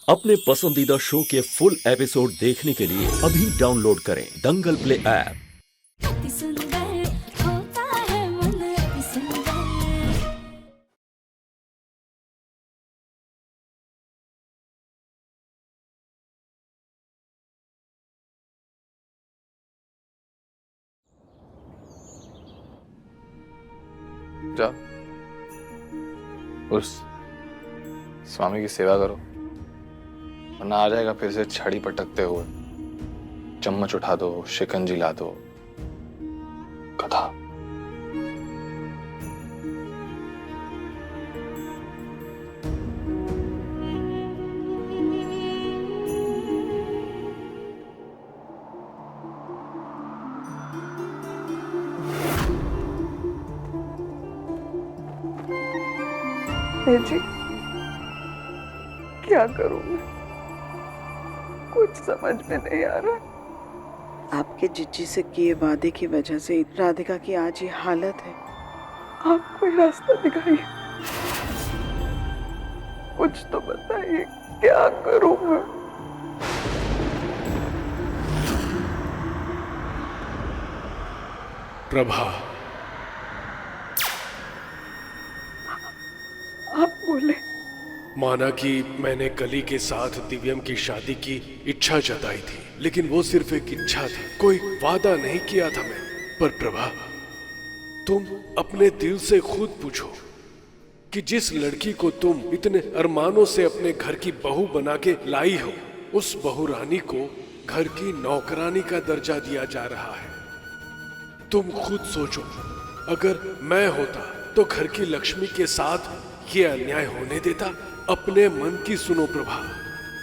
अपने पसंदीदा शो के फुल एपिसोड देखने के लिए अभी डाउनलोड करें दंगल प्ले ऐप। अति सुंदर होता है मन अति सुंदर। जाओ उस स्वामी की सेवा करो, वरना आ जाएगा फिर से छड़ी पटकते हुए। चम्मच उठा दो, शिकंजी ला दो, कथा। जी क्या करूं मैं, कुछ समझ में नहीं आ रहा। आपके जिज्जी से किए वादे की वजह से राधिका की आज ये हालत है। आप कोई रास्ता दिखाइए, कुछ तो बताइए, क्या करूं मैं। प्रभा, आप बोले। माना कि मैंने कली के साथ दिव्यम की शादी की इच्छा जताई थी, लेकिन वो सिर्फ एक इच्छा थी, कोई वादा नहीं किया था मैं। पर प्रभा, तुम अपने दिल से खुद पूछो कि जिस लड़की को तुम इतने अरमानों से अपने घर की बहू बना के लाई हो, उस बहू रानी को घर की नौकरानी का दर्जा दिया जा रहा है। तुम खुद सोचो, अगर मैं होता तो घर की लक्ष्मी के साथ ये अन्याय होने देता? अपने मन की सुनो प्रभा,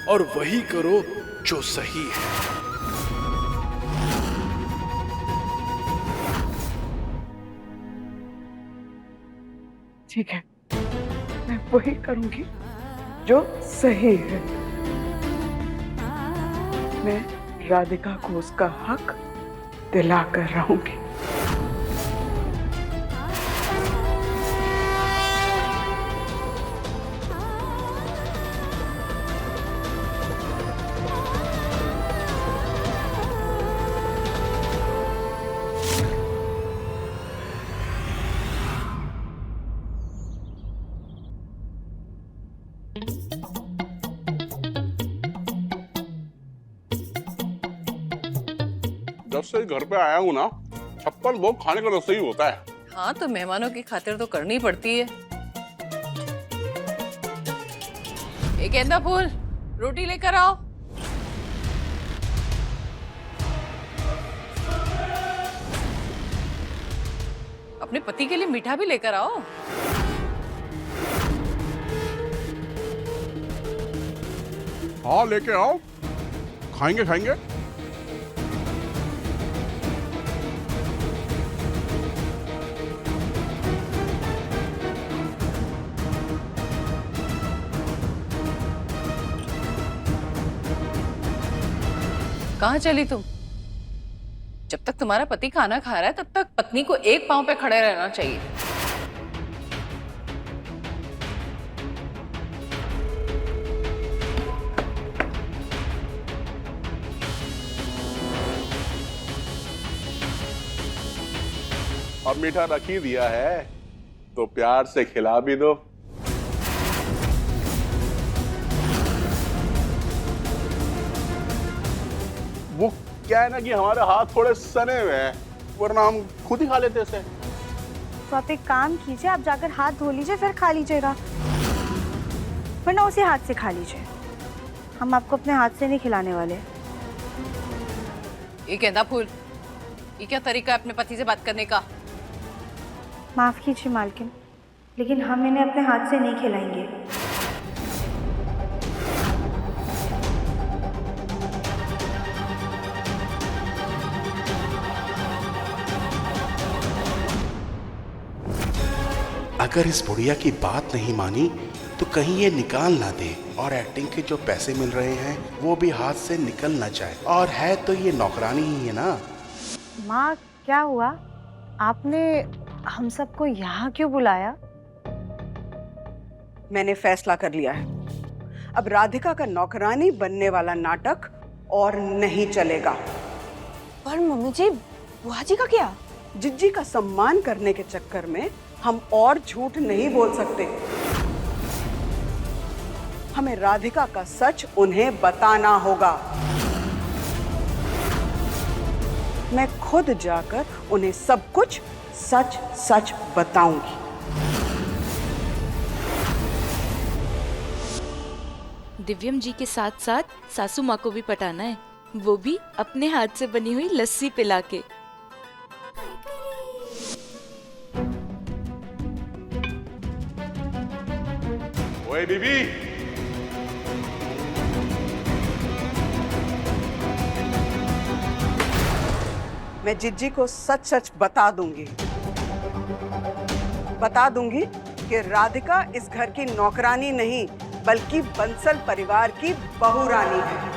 और वही करो जो सही है। ठीक है, मैं वही करूंगी जो सही है। मैं राधिका को उसका हक दिला कर रहूंगी। जब से घर पे आया हूँ ना, छप्पन भोग खाने का रसोई होता है। हाँ, तो मेहमानों की खातिर तो करनी पड़ती है। एक गेंदा फूल, रोटी लेकर आओ। अपने पति के लिए मीठा भी लेकर आओ। हाँ, लेके आओ, खाएंगे खाएंगे। कहाँ चली तुम? जब तक तुम्हारा पति खाना खा रहा है, तब तक पत्नी को एक पांव पे खड़े रहना चाहिए। अब मीठा रख ही दिया है तो प्यार से खिला भी दो। वो क्या है ना कि हमारे हाथ थोड़े सने हुए हैं, वरना हम खुद ही खा लेते इसे। तो आप एक काम कीजिए, आप जाकर हाथ धो लीजिए, फिर खा लीजिएगा, वरना उसी हाथ से खा लीजिए। हम आपको अपने हाथ से नहीं खिलाने वाले। ये गेंदा फूल, ये क्या तरीका है अपने पति से बात करने का? माफ कीजिए मालकिन, लेकिन हम इन्हें अपने हाथ से नहीं खिलाएंगे। अगर इस बुढ़िया की बात नहीं मानी तो कहीं ये निकाल ना दे, और एक्टिंग के जो पैसे मिल रहे हैं वो भी हाथ से निकल ना जाए। और है तो ये नौकरानी ही है ना। माँ, क्या हुआ? आपने हम सबको यहाँ क्यों बुलाया? मैंने फैसला कर लिया है, अब राधिका का नौकरानी बनने वाला नाटक और नहीं चलेगा। पर मम्मी जी, बुआ जी का क्या? जिज्जी का सम्मान करने के चक्कर में हम और झूठ नहीं बोल सकते। हमें राधिका का सच उन्हें बताना होगा। मैं खुद जाकर उन्हें सब कुछ सच सच बताऊंगी। दिव्यम जी के साथ साथ सासू माँ को भी पटाना है, वो भी अपने हाथ से बनी हुई लस्सी पिला के। ओए बीबी, मैं जिज्जी को सच सच बता दूंगी कि राधिका इस घर की नौकरानी नहीं बल्कि बंसल परिवार की बहू रानी है।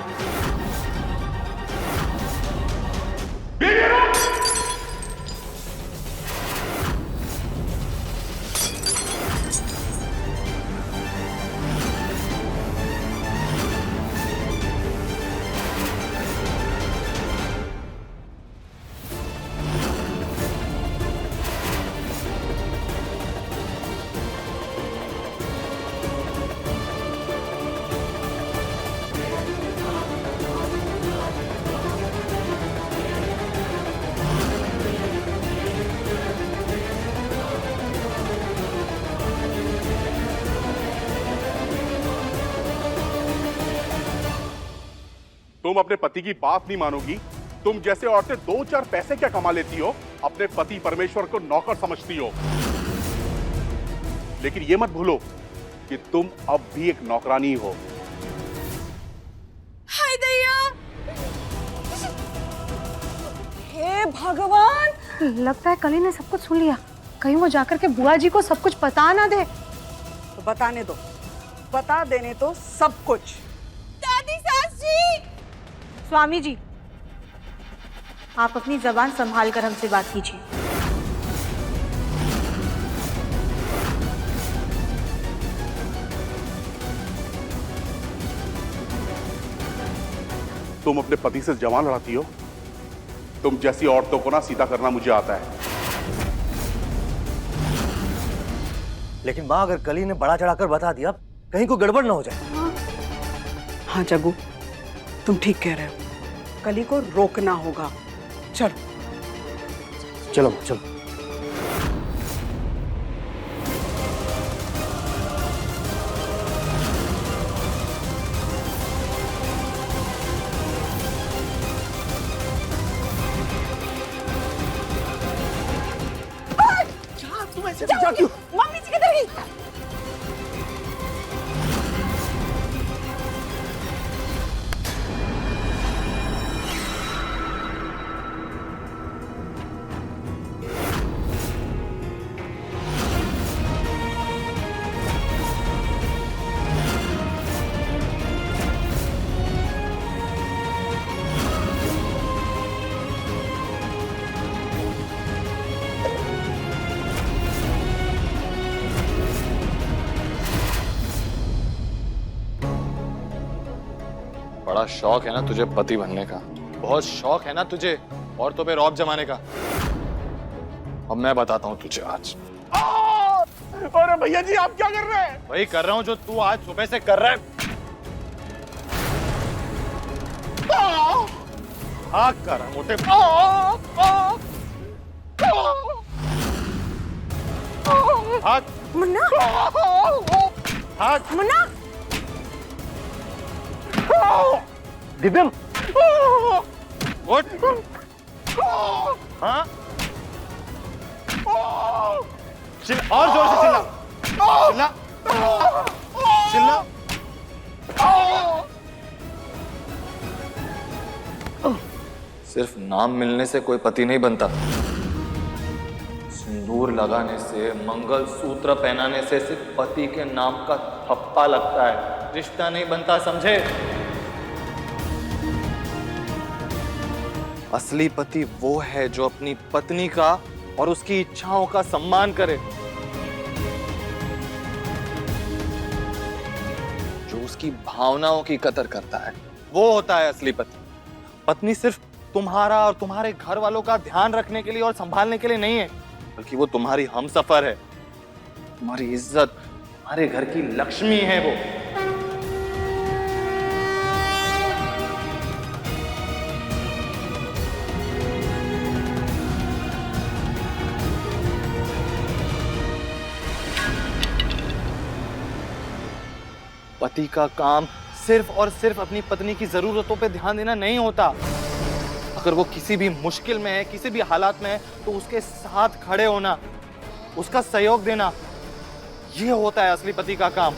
तुम अपने पति की बात नहीं मानोगी। तुम जैसे औरतें 2-4 पैसे क्या कमा लेती हो, अपने पति परमेश्वर को नौकर समझती हो। लेकिन यह मत भूलो कि तुम अब भी एक नौकरानी हो। हाय दैया! हे भगवान! लगता है कली ने सब कुछ सुन लिया। कहीं वो जाकर के बुआ जी को सब कुछ बता ना दे। तो बताने दो, बता देने तो सब कुछ। दादी सास जी! स्वामी जी, आप अपनी जबान संभाल कर हमसे बात कीजिए। तुम अपने पति से जवान लड़ाती हो। तुम जैसी औरतों को ना सीधा करना मुझे आता है। लेकिन माँ, अगर कली ने बड़ा चढ़ाकर बता दिया, कहीं को गड़बड़ ना हो जाए। हाँ जग्गू, तुम ठीक कह रहे हो। कली को रोकना होगा। चलो चलो चलो। तुम ऐसे पीछा क्यों? मम्मी जी किधर गई? बड़ा शौक है ना तुझे पति बनने का, बहुत शौक है ना तुझे औरतों पे रौब जमाने का। अब मैं बताता हूँ तुझे आज। अरे भैया जी, आप क्या कर रहे हैं? वही कर रहा हूँ जो तू आज सुबह से कर रहा है। भाग कर मोटे। भाग मुन्ना! भाग मुन्ना! दिव्यम! उठ! हाँ? और जोर से चिल्ला! चिल्ला! चिल्ला! सिर्फ नाम मिलने से कोई पति नहीं बनता। सिंदूर लगाने से, मंगल सूत्र पहनाने से सिर्फ पति के नाम का थप्पा लगता है, रिश्ता नहीं बनता, समझे? असली पति वो है जो अपनी पत्नी का और उसकी इच्छाओं का सम्मान करे, जो उसकी आपकी भावनाओं की कदर करता है, वो होता है असली पति। पत्नी सिर्फ तुम्हारा और तुम्हारे घर वालों का ध्यान रखने के लिए और संभालने के लिए नहीं है, बल्कि वो तुम्हारी हमसफर है, तुम्हारी इज्जत, तुम्हारे घर की लक्ष्मी है वो। पति का काम सिर्फ और सिर्फ अपनी पत्नी की जरूरतों पे ध्यान देना नहीं होता। अगर वो किसी भी मुश्किल में है, किसी भी हालात में है, तो उसके साथ खड़े होना, उसका सहयोग देना, ये होता है असली पति का काम।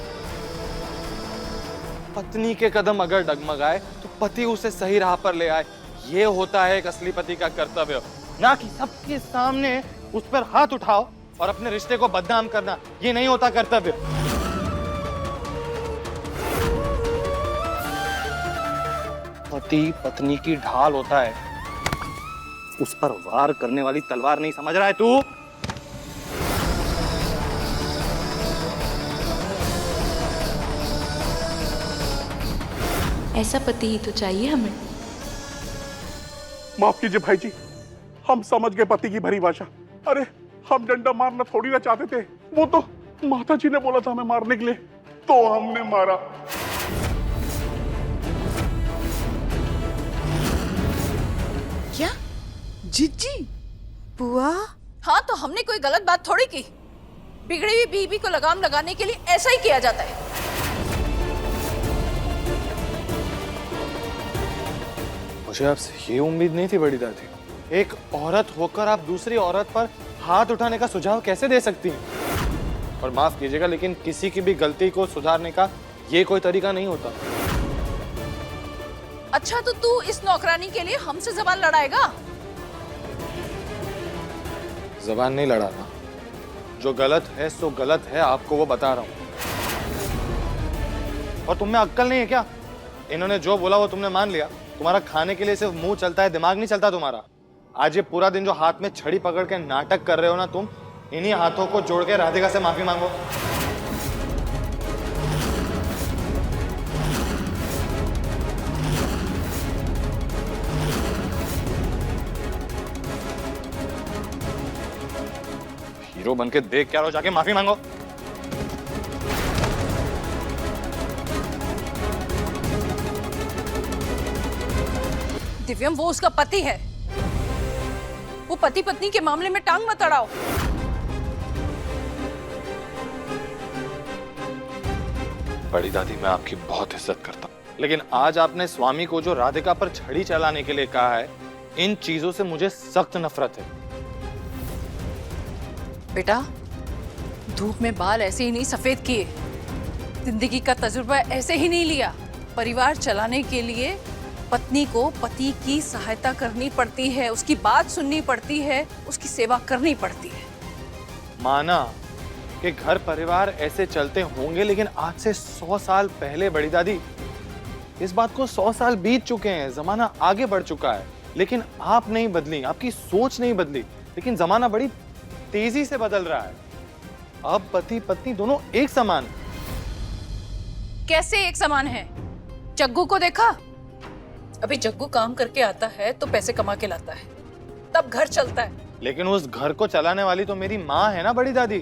पत्नी के कदम अगर डगमगाए तो पति उसे सही राह पर ले आए, ये होता है एक असली पति का कर्तव्य। ना कि सबके सामने उस पर हाथ उठाओ और अपने रिश्ते को बदनाम करना, ये नहीं होता कर्तव्य। पति पत्नी की ढाल होता है, उस पर वार करने वाली तलवार नहीं, समझ रहा है तू? ऐसा पति ही तो चाहिए हमें। माफ कीजिए भाई जी, हम समझ गए पति की भरी भाषा। अरे हम डंडा मारना थोड़ी ना चाहते थे, वो तो माता जी ने बोला था हमें मारने के लिए, तो हमने मारा। क्या जिज्जी? बुआ? हाँ, तो हमने कोई गलत बात थोड़ी की। बिगड़ी हुई बीवी को लगाम लगाने के लिए ऐसा ही किया जाता है। मुझे आपसे ये उम्मीद नहीं थी बड़ी दादी। एक औरत होकर आप दूसरी औरत पर हाथ उठाने का सुझाव कैसे दे सकती हैं? और माफ कीजिएगा, लेकिन किसी की भी गलती को सुधारने का ये कोई तरीका नहीं होता। अच्छा, तो तू इस नौकरानी के लिए हमसे जबान लड़ाएगा? जबान नहीं लड़ाना, जो गलत है सो गलत है, आपको वो बता रहा हूं। और तुम में अक्ल नहीं है क्या? इन्होंने जो बोला वो तुमने मान लिया। तुम्हारा खाने के लिए सिर्फ मुंह चलता है, दिमाग नहीं चलता तुम्हारा। आज ये पूरा दिन जो हाथ में छड़ी पकड़ के नाटक कर रहे हो ना तुम, इन्हीं हाथों को जोड़ के राधिका से माफी मांगो। हीरो बन के देख क्या रहो, जाके माफी मांगो। दिव्यम, वो उसका पति है। वो पति पत्नी के मामले में टांग मत अड़ाओ। बड़ी दादी, मैं आपकी बहुत इज्जत करता हूँ, लेकिन आज आपने स्वामी को जो राधिका पर छड़ी चलाने के लिए कहा है, इन चीजों से मुझे सख्त नफरत है। बेटा, धूप में बाल ऐसे ही नहीं सफेद किए, जिंदगी का तजुर्बा ऐसे ही नहीं लिया। परिवार चलाने के लिए पत्नी को पति की सहायता करनी पड़ती है, उसकी बात सुननी पड़ती है, उसकी सेवा करनी पड़ती है। माना कि घर परिवार ऐसे चलते होंगे, लेकिन आज से 100 साल पहले बड़ी दादी, इस बात को 100 साल बीत चुके हैं, जमाना आगे बढ़ चुका है। लेकिन आप नहीं बदली, आपकी सोच नहीं बदली, लेकिन जमाना बड़ी तेजी से बदल रहा है। अब पति पत्नी दोनों एक समान। कैसे एक समान है? जग्गू को देखा? अभी जग्गू काम करके आता है तो पैसे कमा के लाता है, तब घर चलता है। लेकिन उस घर को चलाने वाली तो मेरी माँ है ना बड़ी दादी।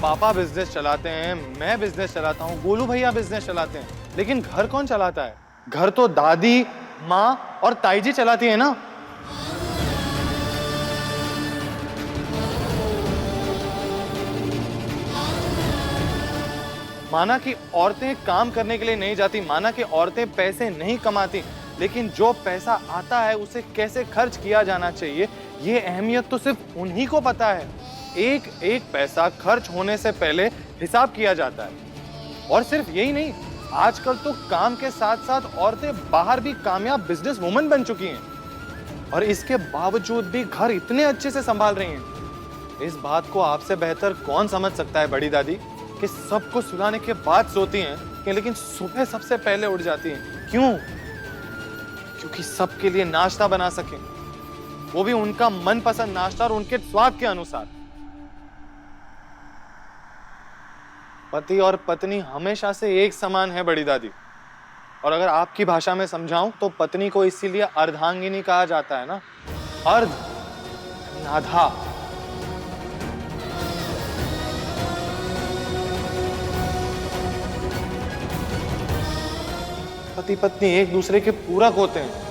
पापा बिजनेस चलाते हैं, मैं बिजनेस चलाता हूँ, गोलू भैया बिजनेस चलाते हैं, लेकिन घर कौन चलाता है? घर तो दादी, माँ और ताई जी चलाती है ना। माना कि औरतें काम करने के लिए नहीं जाती, माना कि औरतें पैसे नहीं कमाती, लेकिन जो पैसा आता है उसे कैसे खर्च किया जाना चाहिए, ये अहमियत तो सिर्फ उन्हीं को पता है। एक एक पैसा खर्च होने से पहले हिसाब किया जाता है। और सिर्फ यही नहीं, आजकल तो काम के साथ साथ औरतें बाहर भी कामयाब बिजनेस वुमन बन चुकी हैं, और इसके बावजूद भी घर इतने अच्छे से संभाल रही हैं। इस बात को आपसे बेहतर कौन समझ सकता है बड़ी दादी, कि सबको सुलाने के बाद सोती हैं, लेकिन सुबह सबसे पहले उठ जाती हैं। क्यों? क्योंकि सबके लिए नाश्ता बना सकें, वो भी उनका मनपसंद नाश्ता और उनके स्वाद के अनुसार। पति और पत्नी हमेशा से एक समान है बड़ी दादी। और अगर आपकी भाषा में समझाऊं तो पत्नी को इसीलिए अर्धांगिनी कहा जाता है ना। अर्ध आधा। पति पत्नी एक दूसरे के पूरक होते हैं।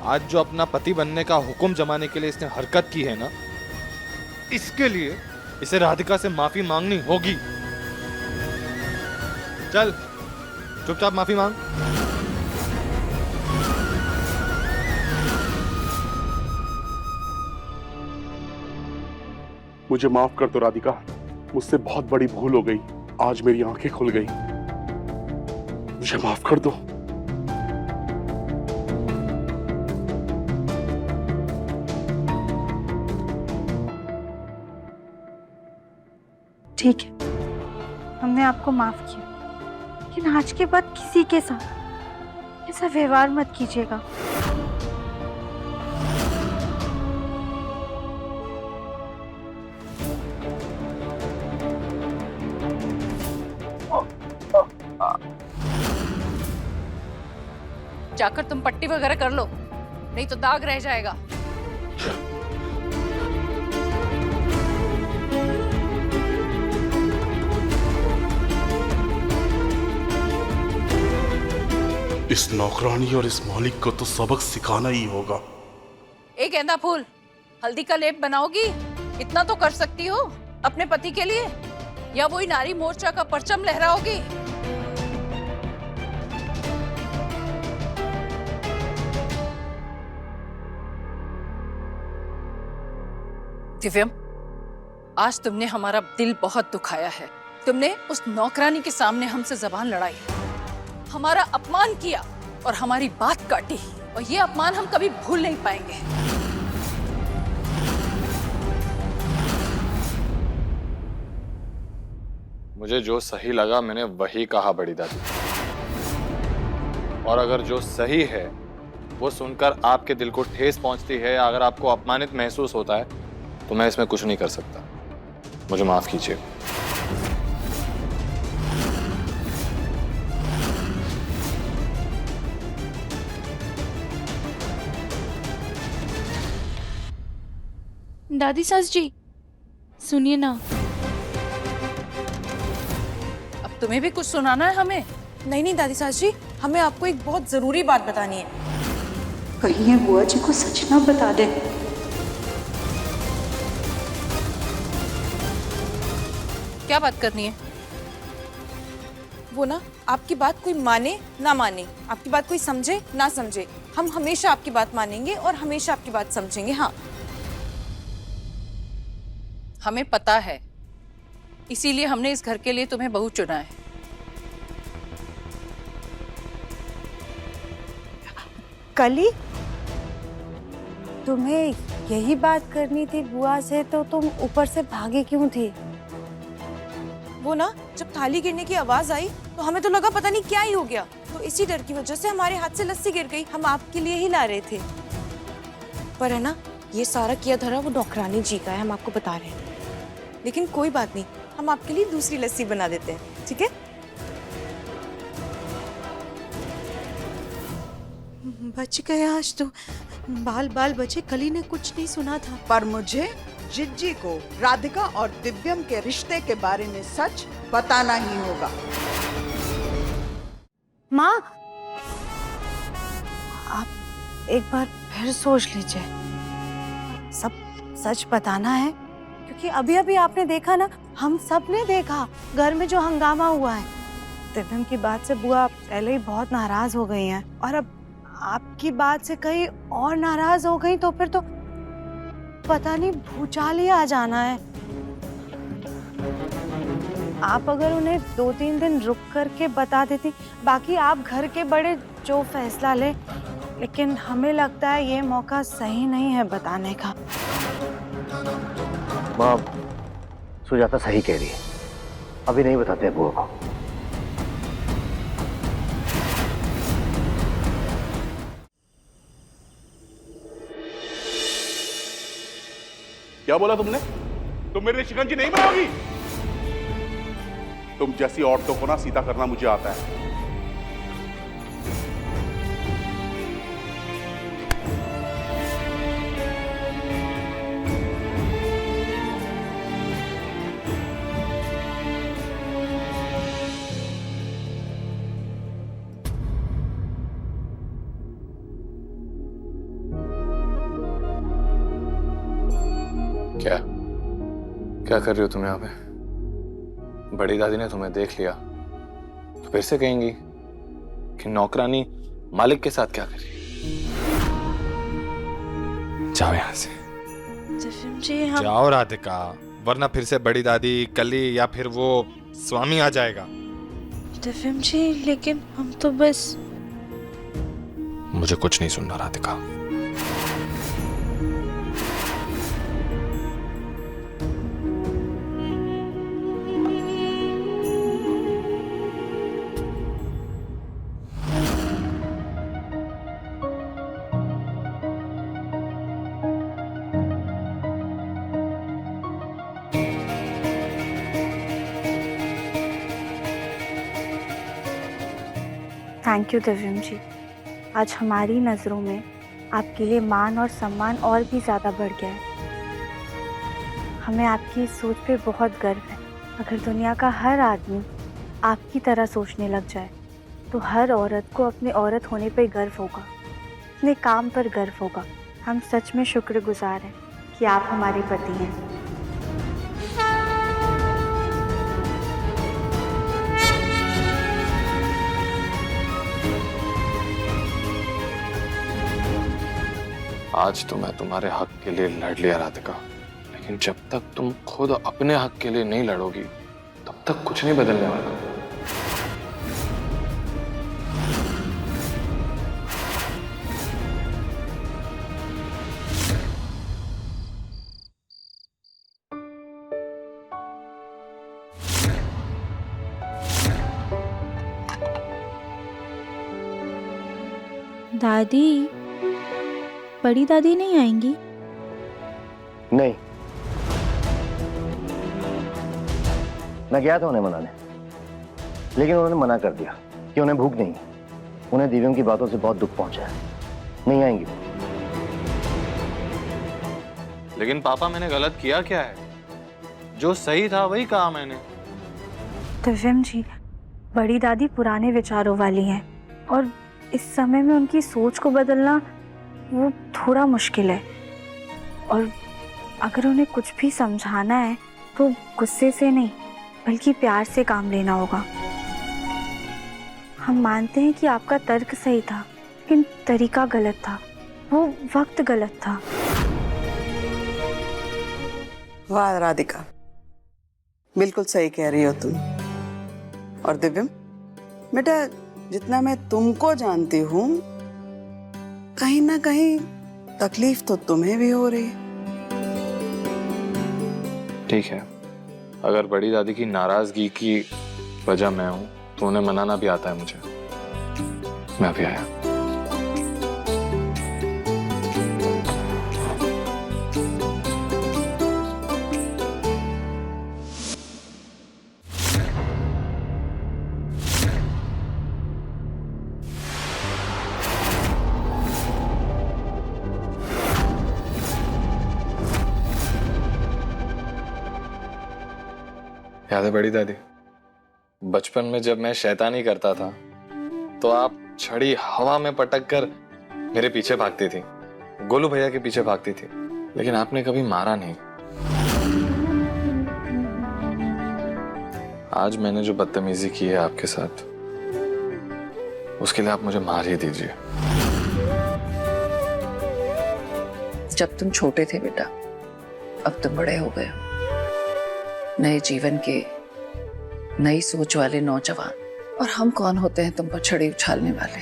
आज जो अपना पति बनने का हुक्म जमाने के लिए इसने हरकत की है ना, इसके लिए इसे राधिका से माफी मांगनी होगी। चल चुपचाप माफी मांग। मुझे माफ कर दो राधिका, मुझसे बहुत बड़ी भूल हो गई। आज मेरी आंखें खुल गई, मुझे माफ कर दो। ठीक है, हमने आपको माफ किया, लेकिन आज के बाद किसी के साथ ऐसा व्यवहार मत कीजिएगा। जाकर तुम पट्टी वगैरह कर लो, नहीं तो दाग रह जाएगा। इस नौकरानी और इस मालिक को तो सबक सिखाना ही होगा। एक गेंदा फूल, हल्दी का लेप बनाओगी? इतना तो कर सकती हो अपने पति के लिए, या वही नारी मोर्चा का परचम लहराओगी? दिव्यम, आज तुमने हमारा दिल बहुत दुखाया है। तुमने उस नौकरानी के सामने हमसे जबान लड़ाई, हमारा अपमान किया और हमारी बात काटी, और ये अपमान हम कभी भूल नहीं पाएंगे। मुझे जो सही लगा मैंने वही कहा बड़ी दादी, और अगर जो सही है वो सुनकर आपके दिल को ठेस पहुंचती है, अगर आपको अपमानित महसूस होता है, तो मैं इसमें कुछ नहीं कर सकता। मुझे माफ कीजिए। दादी सास जी, सुनिए ना। अब तुम्हें भी कुछ सुनाना है हमें? नहीं नहीं दादी सास जी, हमें आपको एक बहुत जरूरी बात बतानी है। कहीं ये बुआ जी को सच ना बता दे। क्या बात करनी है? वो ना, आपकी बात कोई माने ना माने, आपकी बात कोई समझे ना समझे, हम हमेशा आपकी बात मानेंगे और हमेशा आपकी बात समझेंगे। हाँ, हमें पता है, इसीलिए हमने इस घर के लिए तुम्हें बहू चुना है। कली, तुम्हें यही बात करनी थी बुआ से, तो तुम ऊपर से भागे क्यों थी? वो ना, जब थाली गिरने की आवाज आई तो हमें तो लगा पता नहीं क्या ही हो गया, तो इसी डर की वजह से हमारे हाथ से लस्सी गिर गई। हम आपके लिए ही ला रहे थे, पर है ना, ये सारा किया धरा वो नौकरानी जी का है, हम आपको बता रहे हैं। लेकिन कोई बात नहीं, हम आपके लिए दूसरी लस्सी बना देते हैं, ठीक है? बच गए आज तो, बाल बाल बचे। कली ने कुछ नहीं सुना था, पर मुझे जिज्जी को राधिका और दिव्यम के रिश्ते के बारे में सच बताना ही होगा। माँ, आप एक बार फिर सोच लीजिए, सब सच बताना है, क्योंकि अभी अभी आपने देखा ना, हम सब ने देखा घर में जो हंगामा हुआ है। दिव्यम की बात से बुआ पहले ही बहुत नाराज हो गई हैं, और अब आपकी बात से कहीं और नाराज हो गई तो फिर तो पता नहीं भूचाल ही आ जाना है। आप अगर उन्हें 2-3 दिन रुक करके बता देती, बाकी आप घर के बड़े जो फैसला ले, लेकिन हमें लगता है ये मौका सही नहीं है बताने का। माँ, सुजाता सही कह रही है, अभी नहीं बताते बुआ को। क्या बोला तुमने? तुम मेरे लिए शिकंजी नहीं बनाओगी? तुम जैसी औरतों को ना सीधा करना मुझे आता है। क्या क्या कर रही हो तुम यहाँ पे? बड़ी दादी ने तुम्हें देख लिया तो फिर से कहेंगी कि नौकरानी मालिक के साथ क्या करी। जाओ यहाँ से। जी हम जाओ राधिका, वरना फिर से बड़ी दादी, कली या फिर वो स्वामी आ जाएगा। दिव्यम जी लेकिन हम तो बस। मुझे कुछ नहीं सुनना राधिका। थैंक यू दिव्यम जी। आज हमारी नज़रों में आपके लिए मान और सम्मान और भी ज़्यादा बढ़ गया है। हमें आपकी इस सोच पे बहुत गर्व है। अगर दुनिया का हर आदमी आपकी तरह सोचने लग जाए तो हर औरत को अपने औरत होने पर गर्व होगा, अपने काम पर गर्व होगा। हम सच में शुक्रगुजार हैं कि आप हमारे पति हैं। आज तो मैं तुम्हारे हक के लिए लड़ लिया राधिका, लेकिन जब तक तुम खुद अपने हक के लिए नहीं लड़ोगी तब तक कुछ नहीं बदलने वाला। दादी, बड़ी दादी नहीं आएंगी? नहीं, मैं गया था उन्हें मनाने, लेकिन उन्होंने मना कर दिया कि उन्हें भूख नहीं है। उन्हें दिव्यम की बातों से बहुत दुख पहुंचा है, नहीं आएंगी। लेकिन पापा मैंने गलत किया क्या है? जो सही था वही कहा मैंने। दिव्यम जी, बड़ी दादी पुराने विचारों वाली हैं और इस समय में उनकी सोच को बदलना वो थोड़ा मुश्किल है। और अगर उन्हें कुछ भी समझाना है तो गुस्से से नहीं बल्कि प्यार से काम लेना होगा। हम मानते हैं कि आपका तर्क सही था, लेकिन तरीका गलत था, वो वक्त गलत था। वाह राधिका, बिल्कुल सही कह रही हो तुम। और दिव्यम बेटा, जितना मैं तुमको जानती हूँ कहीं ना कहीं तकलीफ तो तुम्हें भी हो रही है। ठीक है, अगर बड़ी दादी की नाराजगी की वजह मैं हूं तो उन्हें मनाना भी आता है मुझे। मैं भी आया। याद है बड़ी दादी, बचपन में जब मैं शैतानी करता था तो आप छड़ी हवा में पटक कर मेरे पीछे भागती थी, गोलू भैया के पीछे भागती थी, लेकिन आपने कभी मारा नहीं। आज मैंने जो बदतमीजी की है आपके साथ, उसके लिए आप मुझे मार ही दीजिए। जब तुम छोटे थे बेटा, अब तुम बड़े हो गए, नए जीवन के, नई सोच वाले नौजवान, और हम कौन होते हैं तुम पर छड़ी उछालने वाले।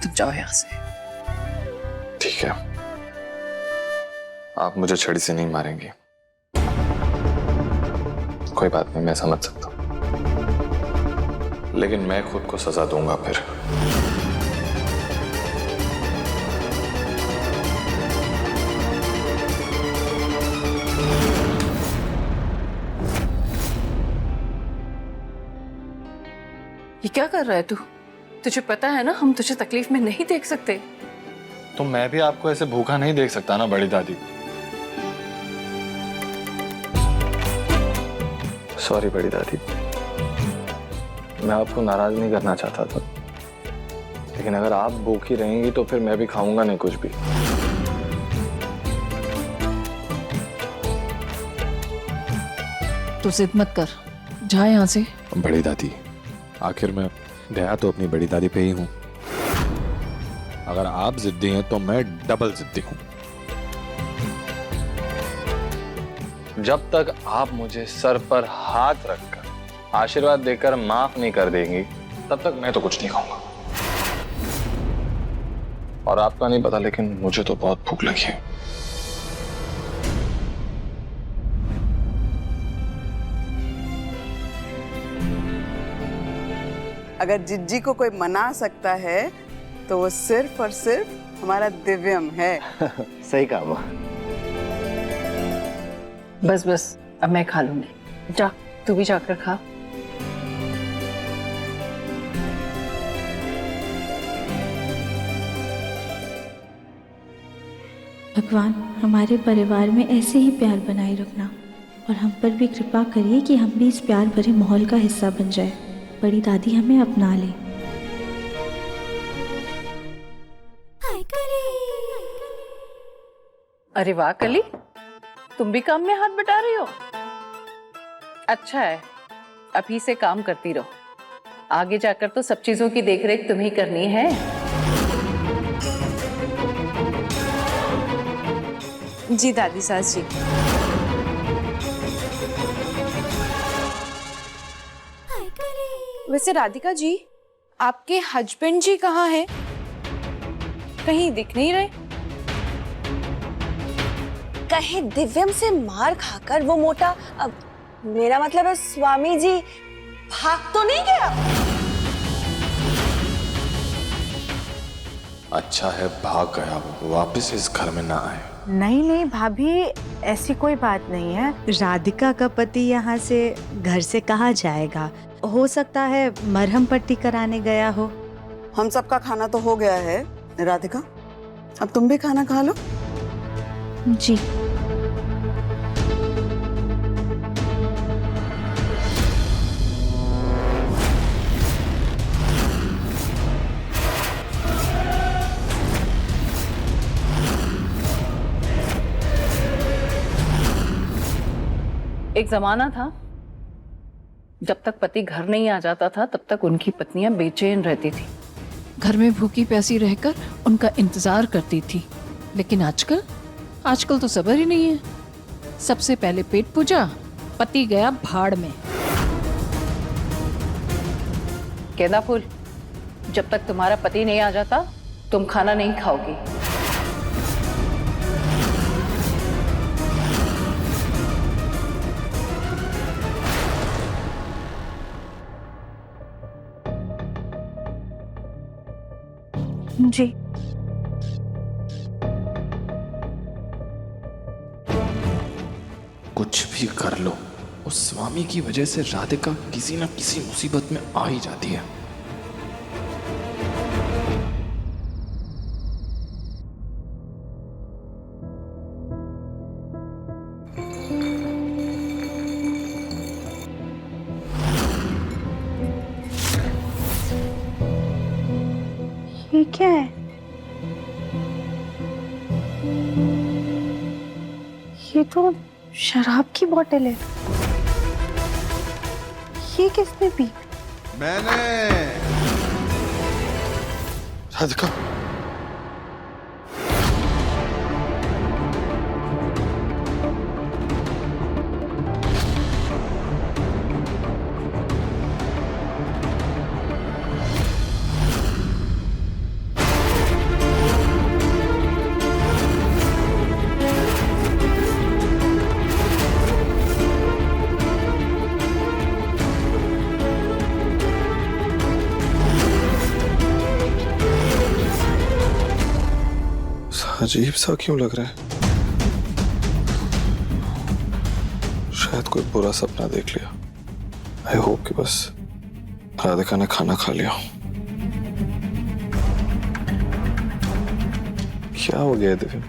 तुम जाओ यहाँ से। ठीक है, आप मुझे छड़ी से नहीं मारेंगी, कोई बात नहीं, मैं समझ सकता हूं, लेकिन मैं खुद को सजा दूंगा फिर। ये क्या कर रहा है तू? तुझे पता है ना हम तुझे तकलीफ में नहीं देख सकते। तो मैं भी आपको ऐसे भूखा नहीं देख सकता ना बड़ी दादी। सॉरी बड़ी दादी, मैं आपको नाराज नहीं करना चाहता था, लेकिन अगर आप भूखी रहेंगी तो फिर मैं भी खाऊंगा नहीं कुछ भी। तू जिद मत कर, जा यहाँ से। बड़ी दादी, आखिर मैं गया तो अपनी बड़ी दादी पे ही हूँ। अगर आप जिद्दी हैं तो मैं डबल जिद्दी हूँ। जब तक आप मुझे सर पर हाथ रखकर आशीर्वाद देकर माफ नहीं कर देंगी, तब तक मैं तो कुछ नहीं खाऊंगा। और आपका नहीं पता, लेकिन मुझे तो बहुत भूख लगी है। अगर जिज्जी को कोई मना सकता है तो वो सिर्फ और सिर्फ हमारा दिव्यम है। सही कहा माँ। बस बस, अब मैं खा लूंगी। जा, तू भी जाकर खा। भगवान हमारे परिवार में ऐसे ही प्यार बनाए रखना और हम पर भी कृपा करिए कि हम भी इस प्यार भरे माहौल का हिस्सा बन जाए। बड़ी दादी हमें अपना ले। अरे वाह कली, तुम भी काम में हाथ बटा रही हो। अच्छा है, अभी से काम करती रहो। आगे जाकर तो सब चीजों की देखरेख तुम्हें करनी है। जी दादी सास जी। वैसे राधिका जी, आपके हस्बैंड जी कहाँ हैं? कहीं दिख नहीं रहे। कहीं दिव्यम से मार खाकर वो मोटा, अब मेरा मतलब है स्वामी जी भाग तो नहीं गया? अच्छा है भाग गया, वो वापस इस घर में ना आए। नहीं नहीं भाभी, ऐसी कोई बात नहीं है। राधिका का पति यहाँ से घर से कहाँ जाएगा? हो सकता है मरहम पट्टी कराने गया हो। हम सबका खाना तो हो गया है राधिका, अब तुम भी खाना खा लो। जी। एक जमाना था जब तक पति घर नहीं आ जाता था तब तक उनकी पत्नियां बेचैन रहती थी, घर में भूखी प्यासी रहकर उनका इंतजार करती थी। लेकिन आजकल तो सब्र ही नहीं है। सबसे पहले पेट पूजा, पति गया भाड़ में। गेंदा फूल, जब तक तुम्हारा पति नहीं आ जाता तुम खाना नहीं खाओगी। जी। कुछ भी कर लो, उस स्वामी की वजह से राधिका किसी न किसी मुसीबत में आ ही जाती है। ये क्या है? ये तो शराब की बोतल है। ये किसने पी? मैंने। राधिका, अजीब सा क्यों लग रहा है? शायद कोई बुरा सपना देख लिया। आई होप कि बस राधिका ने खाना खा लिया। क्या हो गया दिव्यम?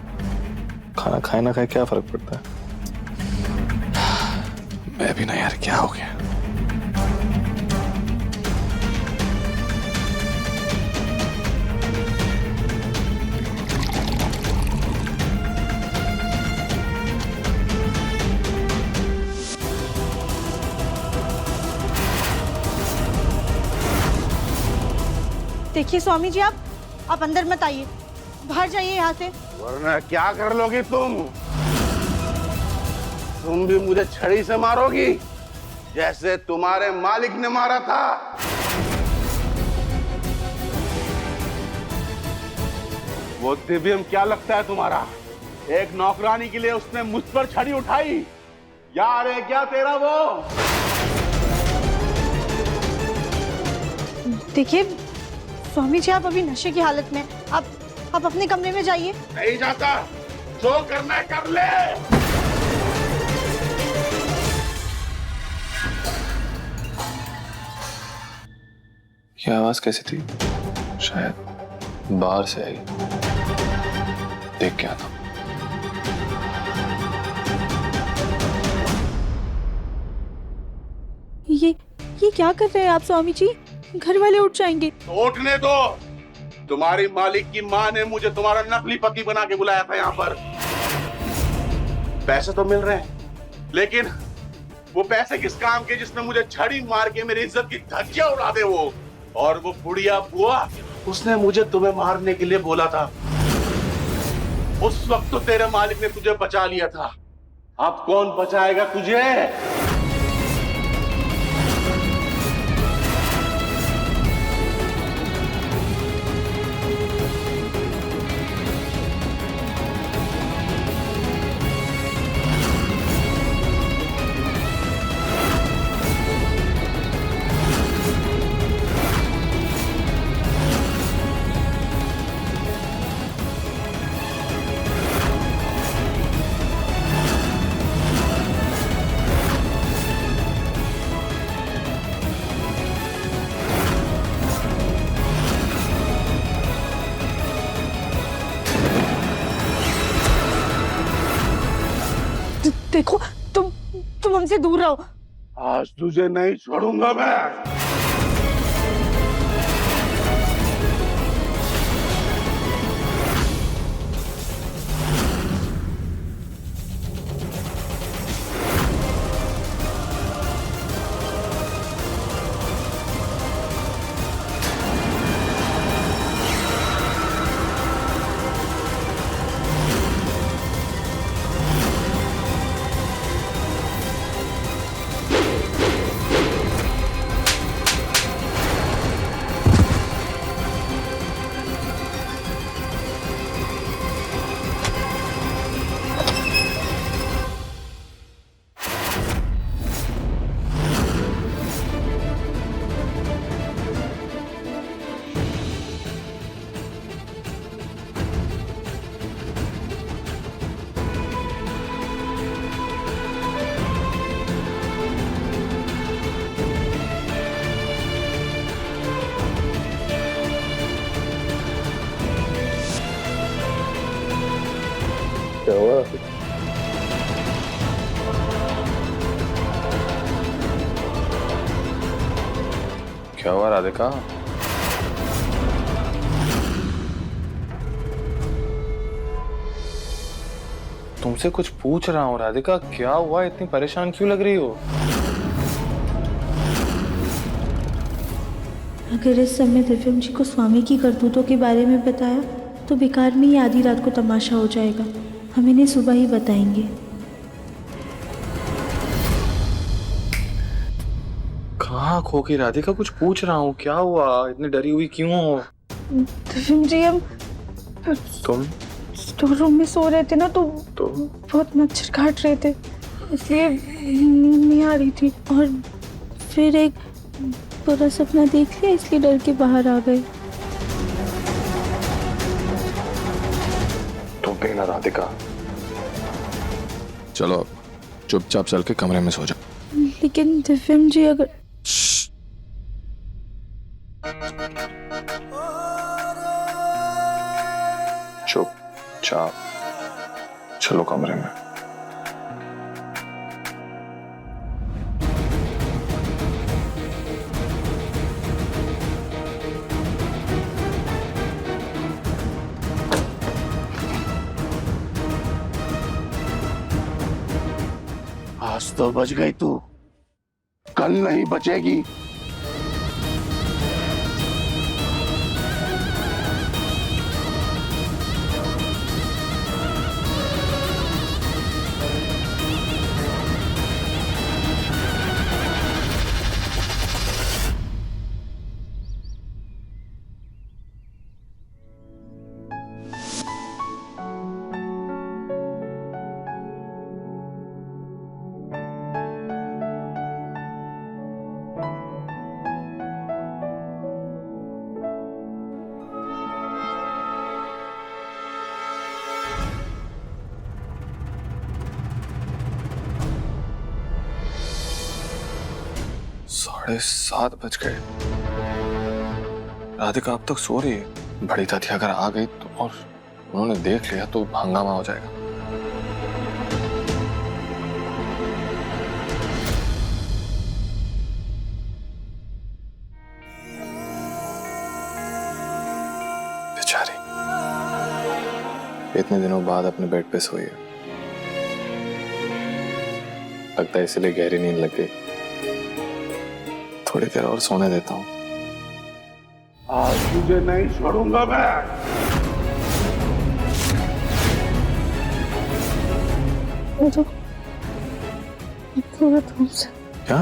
खाना खाए ना खाए क्या फर्क पड़ता है? मैं भी ना यार, क्या हो गया? देखिए स्वामी जी, आप अंदर मत आइए, बाहर जाइए यहाँ से। वरना क्या कर लोगी तुम? तुम भी मुझे छड़ी से मारोगी जैसे तुम्हारे मालिक ने मारा था। वो दिव्यम क्या लगता है तुम्हारा? एक नौकरानी के लिए उसने मुझ पर छड़ी उठाई। यार है क्या तेरा वो? देखिए स्वामी जी, आप अभी नशे की हालत में, आप अपने कमरे में जाइए। नहीं जाता, जो करना है कर ले। ये आवाज कैसी थी? शायद बाहर से आई। देख के आना। ये क्या कर रहे हैं आप स्वामी जी? घर वाले उठ जाएंगे। तो उठने दो। तुम्हारी मालिक की माँ ने मुझे तुम्हारा नकली पति बना के बुलाया था यहाँ पर। पैसे तो मिल रहे हैं, लेकिन वो पैसे किस काम के जिसने मुझे छड़ी मार के मेरी इज्जत की धज्जियां उड़ा दे वो। और वो बुढ़िया बुआ, उसने मुझे तुम्हें मारने के लिए बोला था। उस वक्त तो तेरे मालिक ने तुझे बचा लिया था। अब कौन बचाएगा तुझे? देखो, तुम हमसे दूर रहो। आज तुझे नहीं छोड़ूंगा मैं। क्या हुआ? क्या हुआ राधिका? तुमसे कुछ पूछ रहा हूँ राधिका, क्या हुआ? इतनी परेशान क्यों लग रही हो? अगर इस समय दिव्यम जी को स्वामी की करतूतों के बारे में बताया तो बेकार में ही आधी रात को तमाशा हो जाएगा। हम इन्हें सुबह ही बताएंगे। कहाँ खो गई राधिका? कुछ पूछ रहा हूँ, क्या हुआ? इतनी डरी हुई क्यों हो? दिव्यम जी, हम तुम स्टोर रूम में सो रहे थे ना, तो बहुत मच्छर काट रहे थे, इसलिए नींद नहीं आ रही थी। और फिर एक बुरा सपना देख लिया, इसलिए डर के बाहर आ गए। तुम भी ना राधिका। चलो अब चुपचाप चल के कमरे में सो जाओ। लेकिन दिव्यम जी, अगर चुपचाप चलो कमरे में। आज तो बच गई तू, कल नहीं बचेगी। साढ़े 7 बज गए। राधिका अब तक सो रही है। बड़ी दादी अगर आ गई तो और उन्होंने देख लिया तो हंगामा हो जाएगा। बेचारी इतने दिनों बाद अपने बेड पे सोई है, लगता है इसलिए गहरी नींद लग गई। थोड़ी देर और सोने देता हूँ। आज तुझे नहीं छोड़ूंगा मैं। क्या?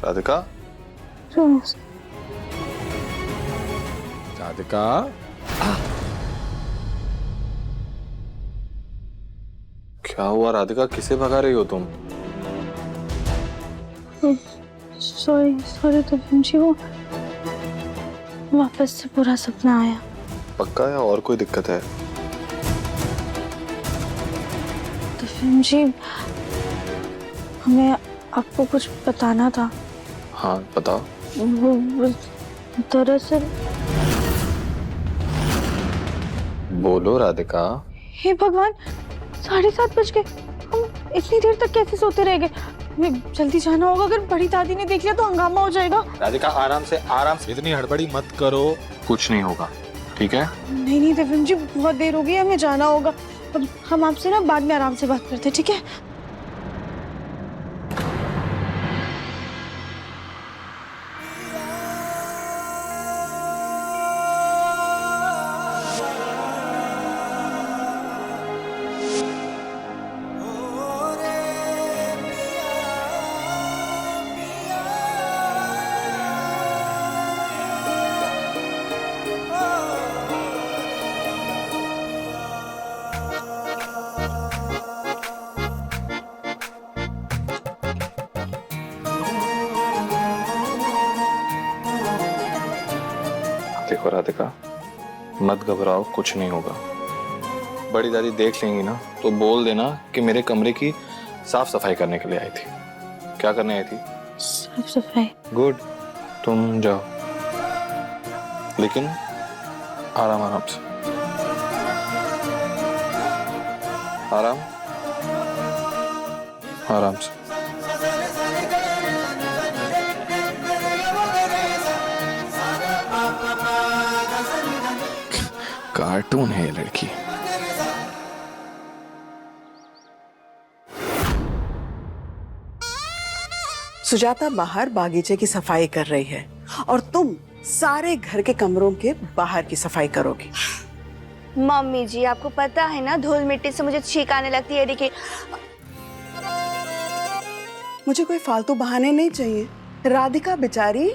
राधिका? राधिका? क्या हुआ राधिका, किसे भगा रही हो तुम? सॉरी दिव्यम जी, वो वापस से पूरा सपना आया। पक्का या और कोई दिक्कत है? दिव्यम जी, हमें आपको कुछ बताना था। हाँ बताओ। वो दरअसल। बोलो राधिका। हे भगवान, 7:30 बज गए। हम इतनी देर तक कैसे सोते रह गए? हमें जल्दी जाना होगा, अगर बड़ी दादी ने देख लिया तो हंगामा हो जाएगा। राधिका आराम से इतनी हड़बड़ी मत करो। कुछ नहीं होगा, ठीक है? नहीं दिव्यम जी, बहुत देर हो गई, हमें जाना होगा। अब हम आपसे ना बाद में आराम से बात करते हैं, ठीक है? देखो राधिका, मत घबराओ, कुछ नहीं होगा। बड़ी दादी देख लेंगी ना तो बोल देना कि मेरे कमरे की साफ सफाई करने के लिए आई थी। क्या करने आई थी? साफ सफाई। गुड, तुम जाओ, लेकिन आराम आराम से। आराम आराम से। कार्टून है ये लड़की। सुजाता बाहर बागीचे की सफाई कर रही है और तुम सारे घर के कमरों के बाहर की सफाई करोगी। मम्मी जी, आपको पता है ना, धूल मिट्टी से मुझे छींक आने लगती है। देखिए, मुझे कोई फालतू बहाने नहीं चाहिए। राधिका बेचारी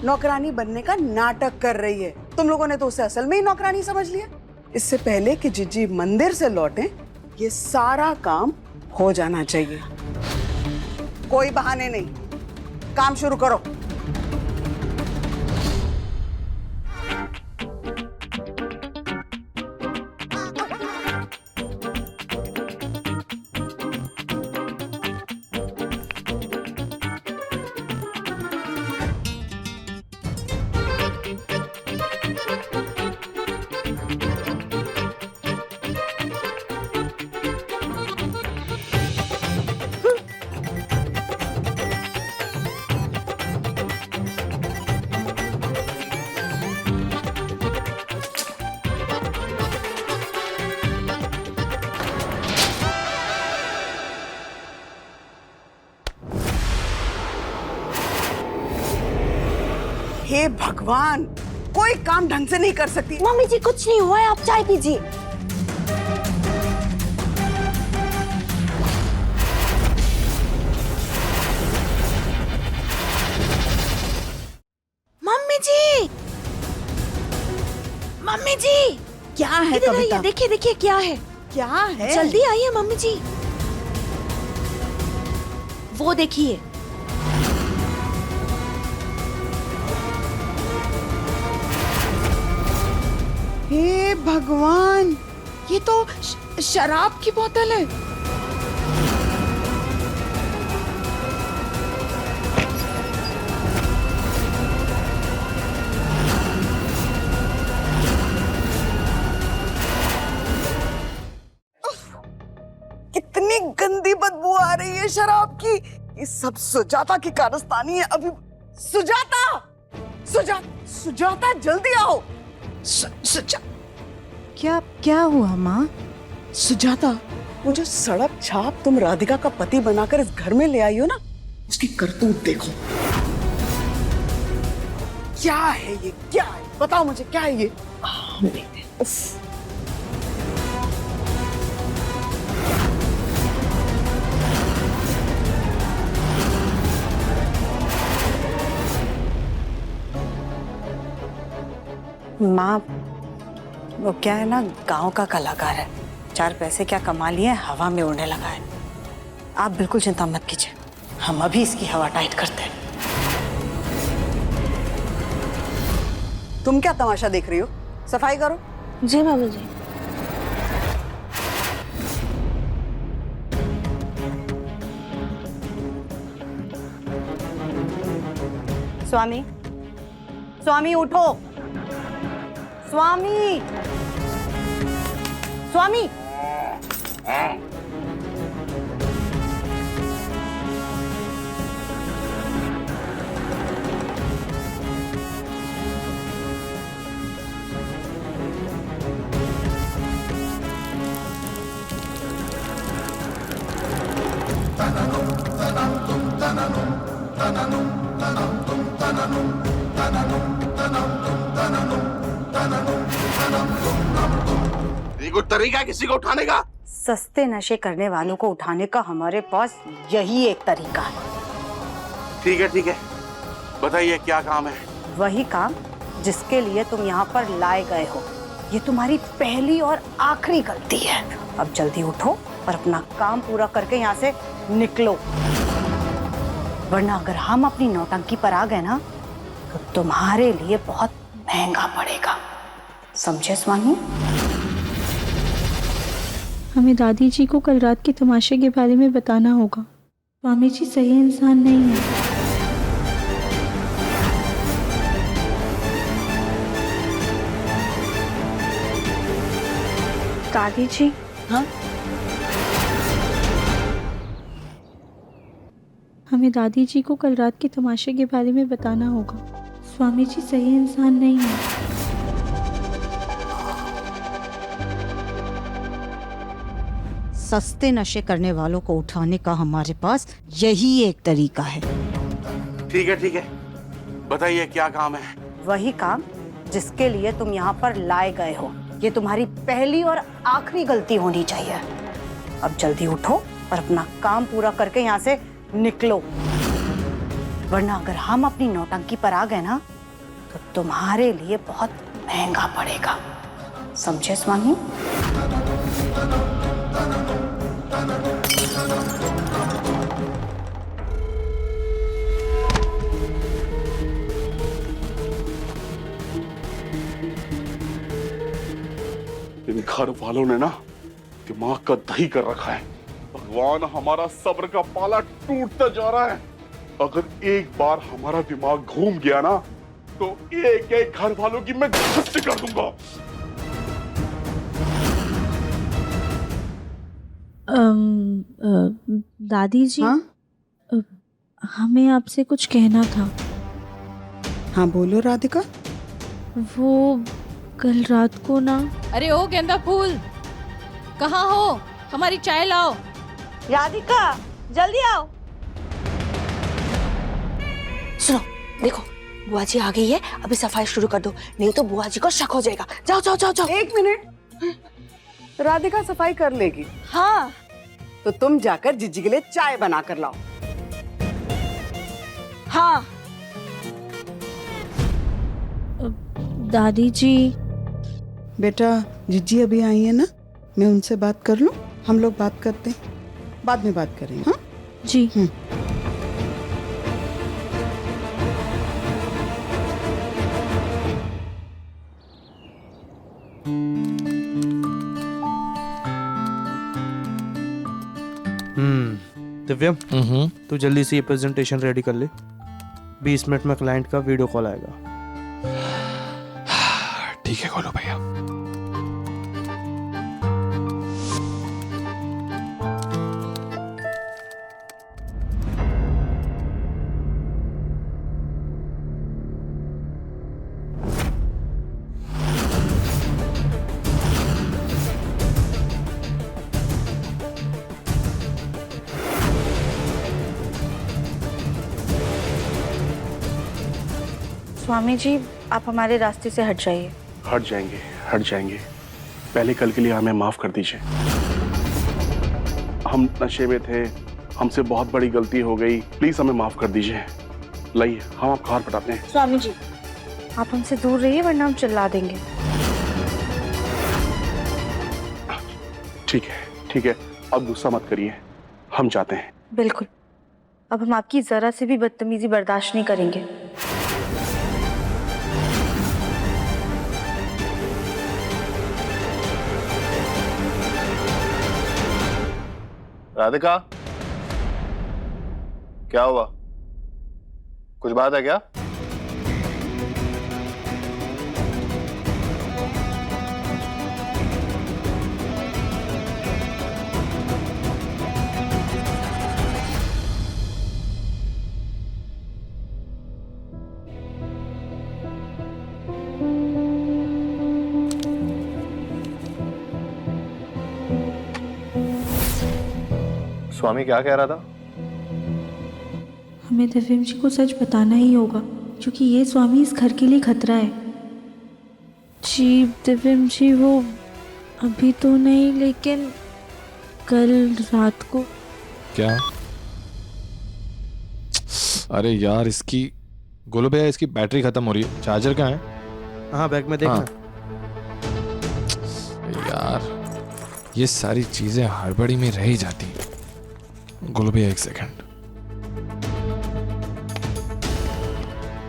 नौकरानी बनने का नाटक कर रही है। तुम लोगों ने तो उसे असल में ही नौकरानी समझ लिया। इससे पहले कि जिज्जी मंदिर से लौटे, ये सारा काम हो जाना चाहिए। कोई बहाने नहीं, काम शुरू करो। हे भगवान, कोई काम ढंग से नहीं कर सकती। मम्मी जी कुछ नहीं हुआ है, आप चाय पीजिए। मम्मी जी, मम्मी जी, क्या है कविता? देखिए देखिए क्या है। क्या है? जल्दी आइए मम्मी जी। वो देखिए। हे भगवान, ये तो शराब की बोतल है। कितनी गंदी बदबू आ रही है शराब की। ये सब सुजाता की कारस्तानी है। अभी सुजाता, सुजाता जल्दी आओ। क्या हुआ माँ? सुजाता, वो जो सड़क छाप तुम राधिका का पति बनाकर इस घर में ले आई हो ना, उसकी करतूत देखो। क्या है ये? क्या है? बताओ मुझे, क्या है ये? उफ। माँ, वो क्या है ना, गांव का कलाकार है, 4 पैसे क्या कमा लिए हवा में उड़ने लगा है। आप बिल्कुल चिंता मत कीजिए, हम अभी इसकी हवा टाइट करते हैं। तुम क्या तमाशा देख रही हो? सफाई करो। जी मम्मी जी। स्वामी, स्वामी उठो। स्वामी, स्वामी। ये कोई तरीका है किसी को उठाने का? सस्ते नशे करने वालों को उठाने का हमारे पास यही एक तरीका है। ठीक है, बताइए क्या काम है? वही काम जिसके लिए तुम यहाँ पर लाए गए हो। ये तुम्हारी पहली और आखिरी गलती है। अब जल्दी उठो और अपना काम पूरा करके यहाँ से निकलो, वरना अगर हम अपनी नौटंकी पर आ गए ना तो तुम्हारे लिए बहुत महंगा पड़ेगा। समझे स्वामी? हमें दादी जी को कल रात के तमाशे के बारे में बताना होगा। स्वामी जी सही इंसान नहीं है। दादी जी। हाँ? हमें दादी जी को कल रात के तमाशे के बारे में बताना होगा। स्वामी जी सही इंसान नहीं है। सस्ते नशे करने वालों को उठाने का हमारे पास यही एक तरीका है। ठीक है, बताइए क्या काम है? वही काम जिसके लिए तुम यहाँ पर लाए गए हो। ये तुम्हारी पहली और आखिरी गलती होनी चाहिए। अब जल्दी उठो और अपना काम पूरा करके यहाँ से निकलो, वरना अगर हम अपनी नौटंकी पर आ गए ना तो तुम्हारे लिए बहुत महंगा पड़ेगा। समझे स्वामी? इन घर वालों ने ना दिमाग का दही कर रखा है। भगवान, हमारा सब्र का पाला टूटता जा रहा है। अगर एक बार हमारा दिमाग घूम गया ना तो एक एक घर वालों की मैं हत्या कर दूंगा। दादी जी। हाँ? हमें आपसे कुछ कहना था। हाँ बोलो राधिका। वो कल रात को ना। अरे ओ गेंदा फूल, कहाँ हो? हमारी चाय लाओ। राधिका जल्दी आओ। सुनो, देखो बुआ जी आ गई है, अभी सफाई शुरू कर दो, नहीं तो बुआ जी को शक हो जाएगा। जाओ जाओ जाओ जाओ। 1 मिनट, राधिका सफाई कर लेगी। हाँ तो तुम जाकर जिज्जी के लिए चाय बना कर लाओ। हाँ। दादी जी। बेटा जिज्जी अभी आई है ना, मैं उनसे बात कर लूं? हम लोग बात करते हैं, बाद में बात करेंगे। हाँ जी। दिव्यम, तू जल्दी से ये प्रेजेंटेशन रेडी कर ले। 20 मिनट में क्लाइंट का वीडियो कॉल आएगा। ठीक है गोलू भैया। स्वामी जी, आप हमारे रास्ते से हट जाइए। हट जाएंगे, हट जाएंगे। पहले कल के लिए हमें माफ कर दीजिए। हम नशे में थे, हमसे बहुत बड़ी गलती हो गई, प्लीज हमें माफ कर दीजिए। लाइए, हम आपका हाथ पटाते हैं। स्वामी जी, आप हमसे दूर रहिए वरना हम चिल्ला देंगे। ठीक है, अब गुस्सा मत करिए, हम जाते हैं। बिल्कुल, अब हम आपकी जरा से भी बदतमीजी बर्दाश्त नहीं करेंगे। राधिका, क्या हुआ? कुछ बात है क्या? स्वामी क्या कह रहा था? हमें दिव्यम जी को सच बताना ही होगा, क्योंकि ये स्वामी इस घर के लिए खतरा है। जी दिव्यम जी, वो अभी तो नहीं, लेकिन कल रात को। क्या? अरे यार, इसकी गोलू भैया, इसकी बैटरी खत्म हो रही है। चार्जर कहाँ है? हाँ, बैग में देखना। हाँ। यार, ये सारी चीजें हड़बड़ी में रह ही जाती हैं। गोलू भैया, 1 सेकंड।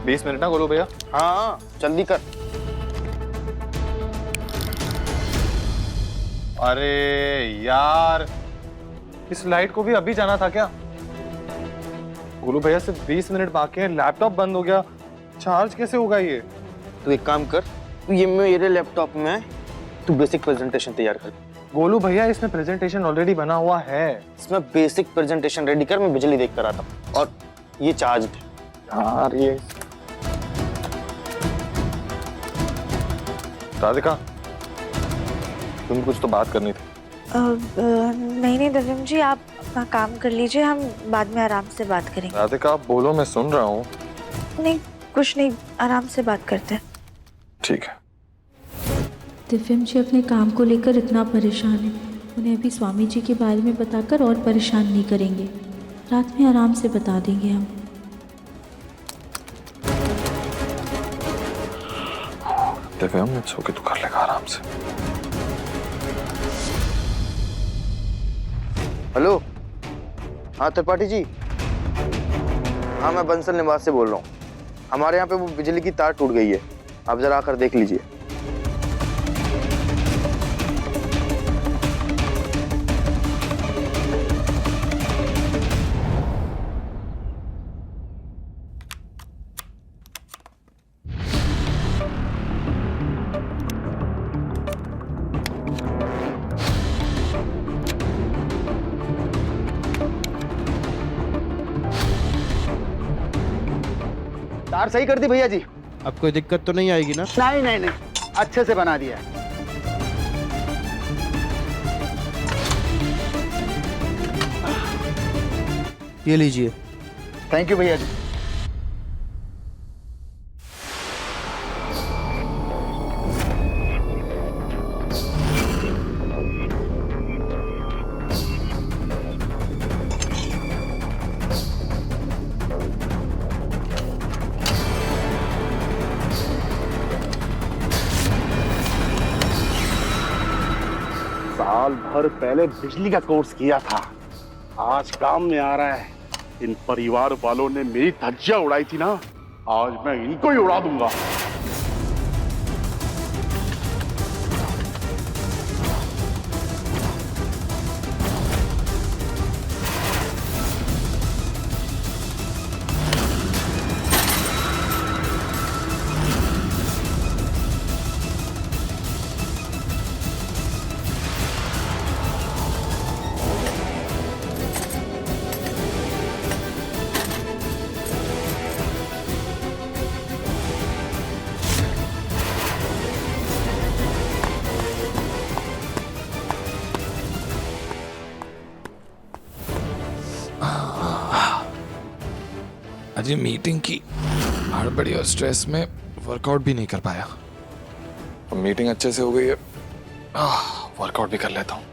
20 मिनट ना गोलू भैया? हाँ, जल्दी कर। अरे यार, इस लाइट को भी अभी जाना था क्या? गोलू भैया, सिर्फ 20 मिनट बाकी हैं, लैपटॉप बंद हो गया, चार्ज कैसे होगा ये? तू एक काम कर, तू ये मेरे लैपटॉप में तू बेसिक प्रेजेंटेशन तैयार कर। गोलू भैया, इसमें प्रेजेंटेशन ऑलरेडी बना हुआ है। इसमें बेसिक प्रेजेंटेशन रेडी कर, मैं बिजली देख कर आता हूँ। और ये चार्ज यार, ये राधिका, तुम कुछ तो बात करनी थी। नहीं दिव्यम जी, आप अपना काम कर लीजिए, हम बाद में आराम से बात करेंगे। राधिका, आप बोलो, मैं सुन रहा हूँ। नहीं, कुछ नहीं, आराम से बात करते हैं। ठीक है। दिव्यम जी अपने काम को लेकर इतना परेशान है, उन्हें अभी स्वामी जी के बारे में बताकर और परेशान नहीं करेंगे। रात में आराम से बता देंगे हम। दिव्यम, इट्स ओके, तू कर लेगा आराम से। हेलो, हाँ त्रिपाठी जी। हाँ, मैं बंसल निवास से बोल रहा हूँ। हमारे यहाँ पे वो बिजली की तार टूट गई है, आप जरा आकर देख लीजिए। तार सही कर दी भैया जी। अब कोई दिक्कत तो नहीं आएगी ना? नहीं नहीं नहीं, अच्छे से बना दिया। ये लीजिए। थैंक यू भैया जी। साल भर पहले बिजली का कोर्स किया था, आज काम में आ रहा है। इन परिवार वालों ने मेरी धज्जियां उड़ाई थी ना, आज मैं इनको ही उड़ा दूंगा। आज ये मीटिंग की हड़बड़ी और स्ट्रेस में वर्कआउट भी नहीं कर पाया। मीटिंग अच्छे से हो गई है, वर्कआउट भी कर लेता हूँ।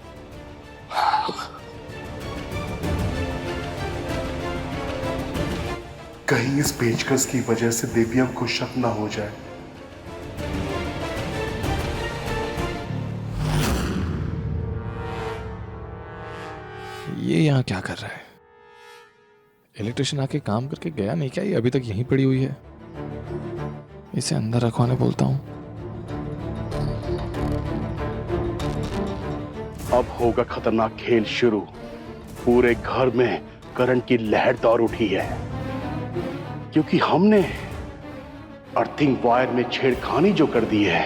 कहीं इस पेचकस की वजह से दिव्यम को शक ना हो जाए। ये यहाँ क्या कर रहा है? इलेक्ट्रिशियन आके काम करके गया नहीं क्या? ये अभी तक यहीं पड़ी हुई है। इसे अंदर रखवाने बोलता हूँ। अब होगा खतरनाक खेल शुरू। पूरे घर में करंट की लहर दौड़ उठी है, क्योंकि हमने अर्थिंग वायर में छेड़खानी जो कर दी है।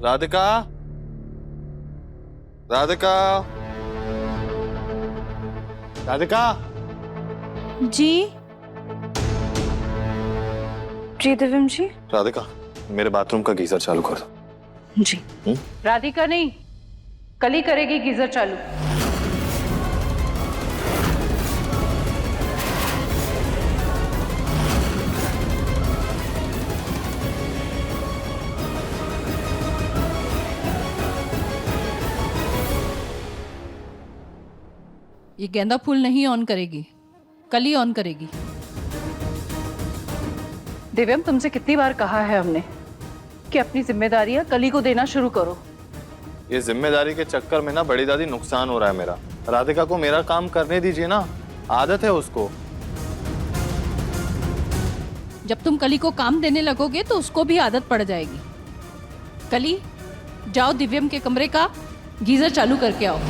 राधिका, राधिका, राधिका। जी जी दिव्यम जी। राधिका, मेरे बाथरूम का गीजर चालू कर दो। जी। राधिका नहीं, कल ही करेगी गीजर चालू। ये गेंदा फूल नहीं ऑन करेगी, कल ही ऑन करेगी। दिव्यम, तुमसे कितनी बार कहा है हमने कि अपनी जिम्मेदारियां कली को देना शुरू करो। ये जिम्मेदारी के चक्कर में ना बड़ी दादी नुकसान हो रहा है मेरा। राधिका को मेरा काम करने दीजिए ना, आदत है उसको। जब तुम कली को काम देने लगोगे तो उसको भी आदत पड़ जाएगी। कली, जाओ दिव्यम के कमरे का गीजर चालू करके आओ।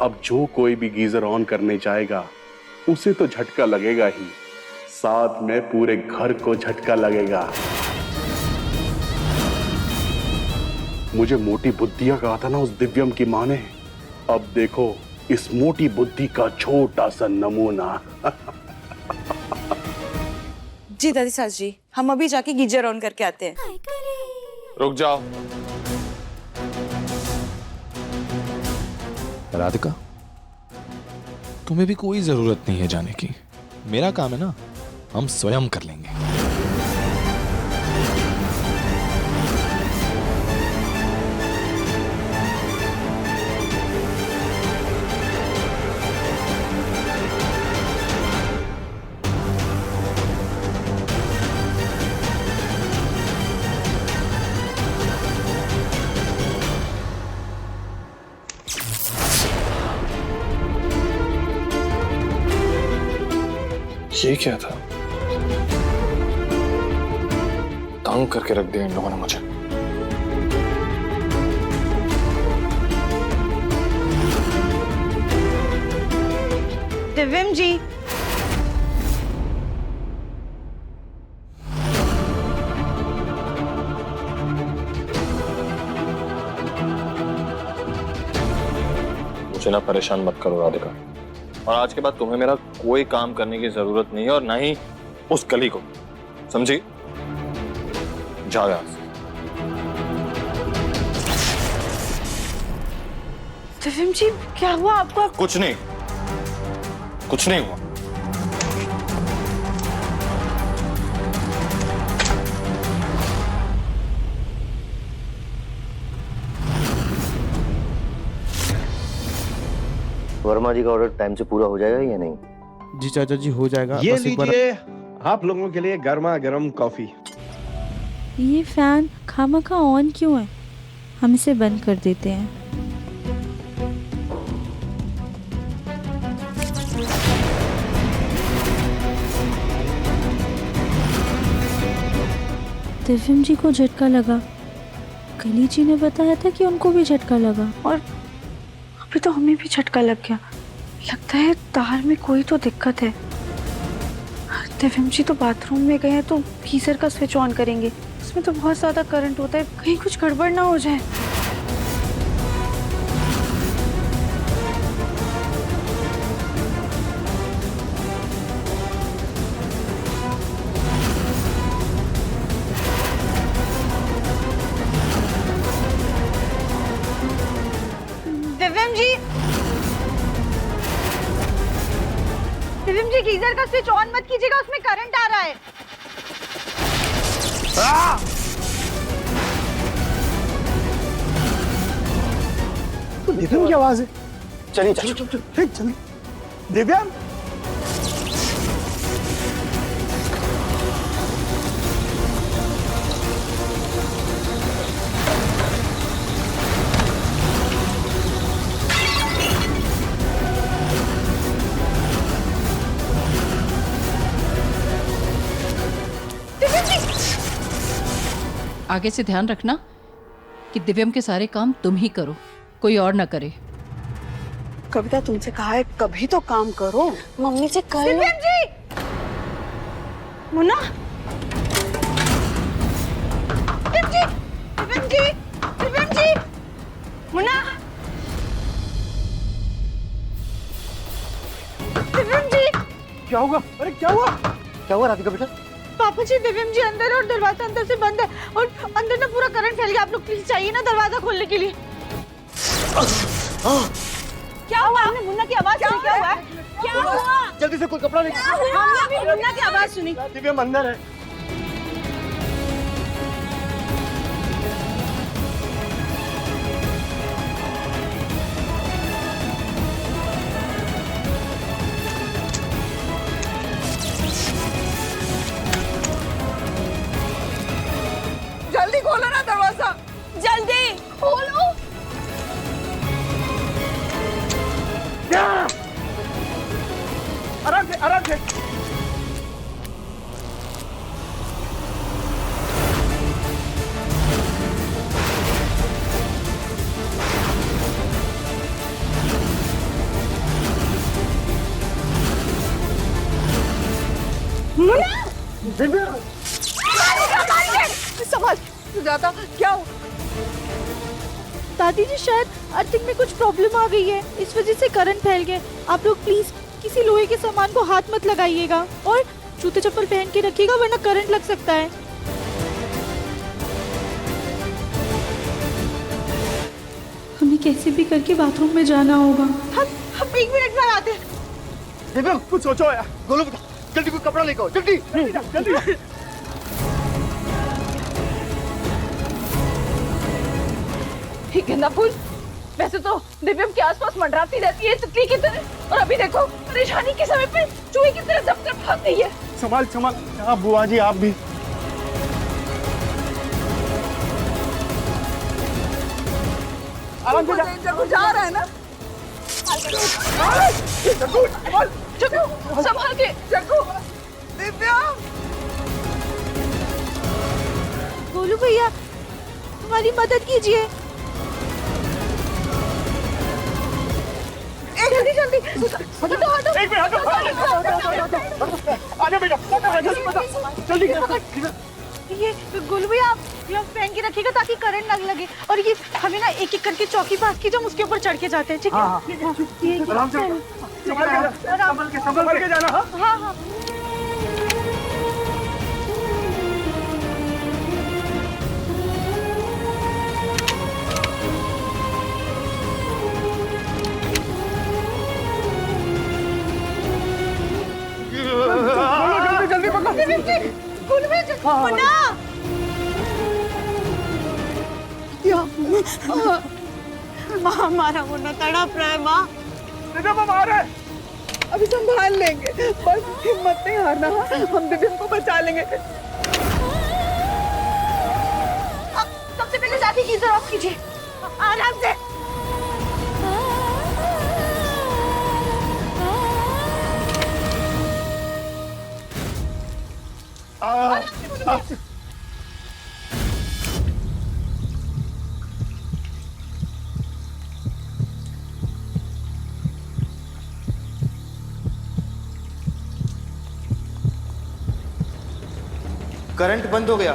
अब जो कोई भी गीजर ऑन करने जाएगा उसे तो झटका लगेगा ही, साथ में पूरे घर को झटका लगेगा। मुझे मोटी बुद्धियां कहा था ना उस दिव्यम की मां ने। अब देखो इस मोटी बुद्धि का छोटा सा नमूना। जी दादी सास जी, हम अभी जाके गीजर ऑन करके आते हैं। रुक जाओ। राधिका, तुम्हें भी कोई जरूरत नहीं है जाने की। मेरा काम है ना, हम स्वयं कर लेंगे। ये क्या था? तंग करके रख दिया इन लोगों ने मुझे। दिव्यम जी, मुझे ना परेशान मत करो राधिका, और आज के बाद तुम्हें मेरा कोई काम करने की जरूरत नहीं है, और ना ही उस कली को, समझी? जाओ यहां से। दिव्यम जी, क्या हुआ आपको? कुछ नहीं, कुछ नहीं हुआ। वर्मा जी का ऑर्डर टाइम से पूरा हो जाएगा या नहीं? जी चाचा जी, हो जाएगा। ये बस एक बार लीजिए आप लोगों के लिए गर्मा गर्म कॉफी। ये फैन खामखा ऑन क्यों है? हम इसे बंद कर देते हैं। दिव्यम जी को झटका लगा। कली जी ने बताया था कि उनको भी झटका लगा और अभी तो हमें भी झटका लग गया। लगता है तार में कोई तो दिक्कत है। दिव्यम जी तो बाथरूम में गए हैं तो गीजर का स्विच ऑन करेंगे। उसमें तो बहुत ज्यादा करंट होता है, कहीं कुछ गड़बड़ ना हो जाए। दिव्यम जी, दिव्यम जी गीजर का स्विच ऑन मत कीजिएगा, उसमें करंट आ रहा है। तो दिव्यम की आवाज है। चलिए चलिए दिव्यम। आगे से ध्यान रखना कि दिव्यम के सारे काम तुम ही करो, कोई और ना करे। कविता तुमसे कहा है कभी तो काम करो। मम्मी से कर लो। दिव्यम जी, मुन्ना, दिव्यम जी, दिव्यम जी, दिव्यम जी, मुन्ना, दिव्यम जी। क्या होगा? अरे क्या हुआ? क्या हुआ राधिका बेटा? पापा जी, दिव्यम जी अंदर और दरवाजा अंदर से बंद है और अंदर ना पूरा करंट फैल गया। आप लोग प्लीज चाहिए ना दरवाजा खोलने के लिए। क्या हुआ? हमने मुन्ना की आवाज सुनी। क्या हुआ? क्या हुआ? जल्दी से कोई कपड़ा लेके। हमने भी मुन्ना की आवाज सुनी। दिव्यम अंदर है। जल्दी खोलो ना दरवाजा, जल्दी खोलो। आराम से, आराम से। संभाल, सुजाता, क्या हो? दादी जी शायद अर्थिंग में कुछ प्रॉब्लम आ गई है, इस वजह से करंट फैल गए। आप लोग प्लीज किसी लोहे के सामान को हाथ मत लगाइएगा और जूते चप्पल पहन के रखिएगा वरना करंट लग सकता है। हमें कैसे भी करके बाथरूम में जाना होगा। हम 1 मिनट में आते हैं। दिव्यम कुछ सोचो यार। गोलू बेटा जल्दी कोई कपड़ा लेकर आओ, जल्दी जल्दी। गेंदा फूल, वैसे तो दिव्यम के आसपास मंडराती रहती है तितली की तरह, और अभी देखो परेशानी के समय पे चूहे की तरह दबकर भाग गई है। संभाल संभाल। हाँ बुआ जी आप भी। आराम से जग्गू जा रहा है ना। जग्गू संभाल के। जग्गू, दिव्यम। गोलू भैया हमारी मदद कीजिए। जल्दी जल्दी हटो हटो। एक मिनट आजा बेटा, जल्दी। ये गोलू भैया आप ग्लव्स पहन के रखिएगा ताकि करंट ना लगे, और ये हमें ना एक एक करके चौकी पास कीजिए, हम उसके ऊपर चढ़ के जाते हैं, ठीक है? आराम से, संभल के जाना। हाँ हाँ। जल्दी पकड़ो। मुन्ना, माँ हमारा मुन्ना तड़प रहा है। माँ दिव्यम हम आ रहे हैं। अभी संभाल लेंगे, बस हिम्मत नहीं हारना। हम दिव्यम को बचा लेंगे। सबसे पहले जाके गीजर ऑफ कीजिए, आराम से। करंट बंद हो गया।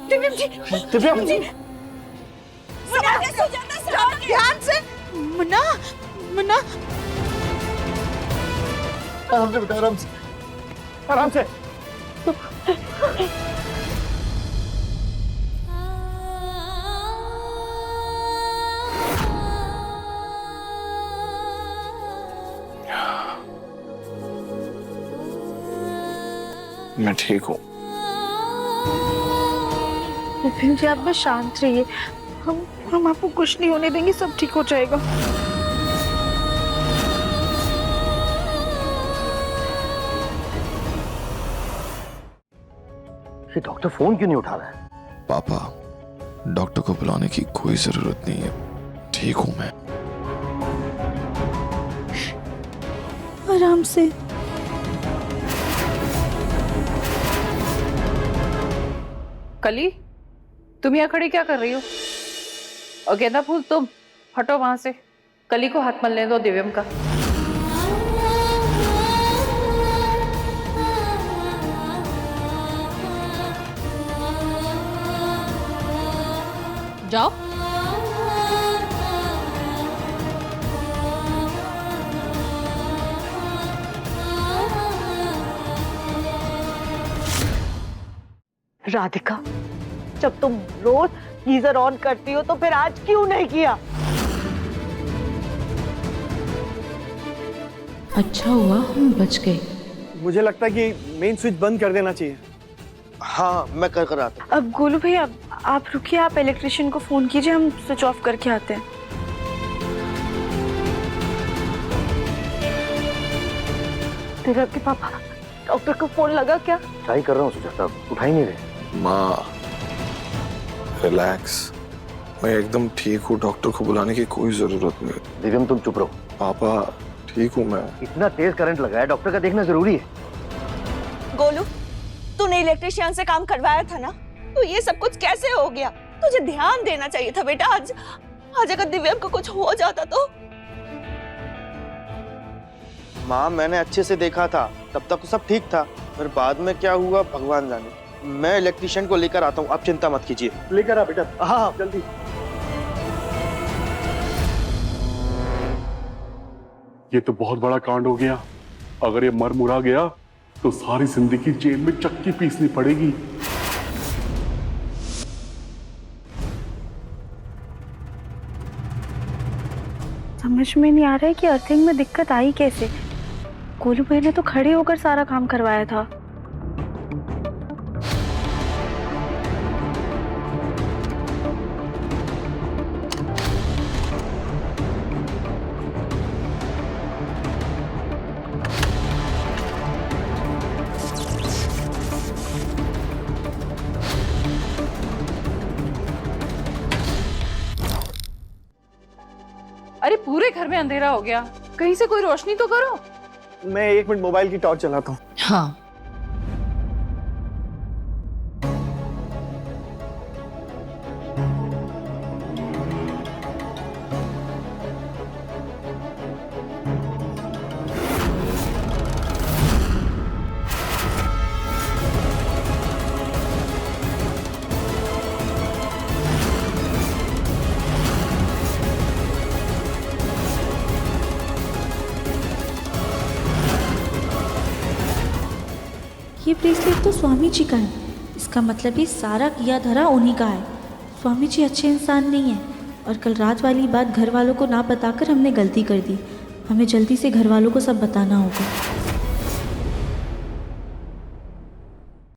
दिव्यम जी, दिव्यम जी, ध्यान से। मुन्ना, मुन्ना, आराम से बेटा, आराम से, आराम से। मैं ठीक हूँ। दिव्यम जी, आप बस शांत रहिए। हम आपको कुछ नहीं होने देंगे, सब ठीक हो जाएगा। ये डॉक्टर फोन क्यों नहीं उठा रहा है? पापा, डॉक्टर को बुलाने की कोई जरूरत नहीं है, ठीक हूं मैं। आराम से। कली, तुम यहाँ खड़ी क्या कर रही हो? और गेंदा फूल, तुम हटो वहां से। कली को हाथ मलने दो दिव्यम का। जाओ। राधिका, जब तुम रोज गीजर ऑन करती हो तो फिर आज क्यों नहीं किया? अच्छा हुआ हम बच गए। मुझे लगता है कि मेन स्विच बंद कर देना चाहिए। हाँ, मैं कर आता हूँ। अब गोलू भैया, आप रुकिए, आप इलेक्ट्रिशियन को फोन कीजिए, हम स्विच ऑफ करके आते हैं। तेरा के पापा, डॉक्टर को फोन लगा क्या? ट्राई कर रहा हूँ सुजाता, उठा ही नहीं रहे। माँ, रिलैक्स, मैं एकदम ठीक हूँ, डॉक्टर को बुलाने की कोई जरूरत नहीं। दिव्यम, तुम चुप रहो। पापा, ठीक हूँ मैं। इतना तेज करंट लगा है, डॉक्टर का देखना जरूरी है। गोलू, तूने इलेक्ट्रिशियन से काम करवाया था ना, तो ये सब कुछ कैसे हो गया? तुझे ध्यान देना चाहिए था बेटा। आज अगर दिव्यम को कुछ हो जाता तो। माँ, मैंने अच्छे से देखा था, तब तक तो सब ठीक था, फिर बाद में क्या हुआ भगवान जाने। मैं इलेक्ट्रिशियन को लेकर आता हूँ, आप चिंता मत कीजिए। लेकर आ बेटा। हाँ, जल्दी। ये तो बहुत बड़ा कांड हो गया। अगर ये मर मुरा गया तो सारी जिंदगी जेल में चक्की पीसनी पड़ेगी। समझ में नहीं आ रहा है कि अर्थिंग में दिक्कत आई कैसे। गोलू भाई ने तो खड़े होकर सारा काम करवाया था। अरे पूरे घर में अंधेरा हो गया, कहीं से कोई रोशनी तो करो। मैं 1 मिनट मोबाइल की टॉर्च चलाता हूँ। हाँ। ये ब्रेसलेट तो स्वामी जी का है। इसका मतलब ये सारा किया धरा उन्हीं का है। स्वामी जी अच्छे इंसान नहीं है, और कल रात वाली बात घर वालों को ना बताकर हमने गलती कर दी। हमें जल्दी से घर वालों को सब बताना होगा।